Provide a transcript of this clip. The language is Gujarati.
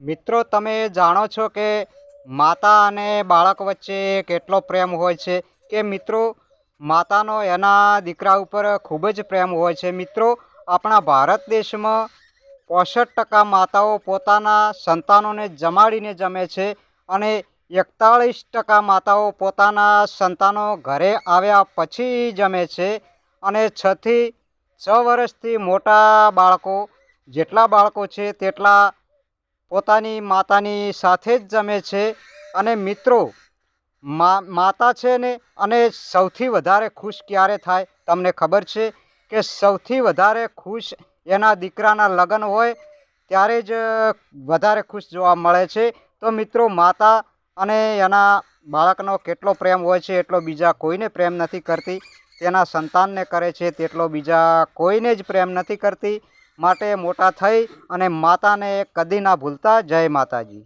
મિત્રો, તમે જાણો છો કે માતા અને બાળક વચ્ચે કેટલો પ્રેમ હોય છે કે મિત્રો માતાનો એના દીકરા ઉપર ખૂબ જ પ્રેમ હોય છે. મિત્રો, આપણા ભારત દેશમાં 65% માતાઓ પોતાના સંતાનોને જમાડીને જમે છે અને 41% માતાઓ પોતાના સંતાનો ઘરે આવ્યા પછી જમે છે. અને 6 વર્ષથી મોટા બાળકો જેટલા બાળકો છે તેટલા પોતાની માતાની સાથે જ જમે છે. અને મિત્રો, માતા છે ને, અને સૌથી વધારે ખુશ ક્યારે થાય તમને ખબર છે કે સૌથી વધારે ખુશ એના દીકરાના લગ્ન હોય ત્યારે જ વધારે ખુશ જોવા મળે છે. તો મિત્રો, માતા અને એના બાળકનો કેટલો પ્રેમ હોય છે એટલો બીજા કોઈને પ્રેમ નથી કરતી. તેના સંતાનને કરે છે તેટલો બીજા કોઈને જ પ્રેમ નથી કરતી. માટે મોટા થઈ અને માતાને કદી ના ભૂલતા. જય માતાજી.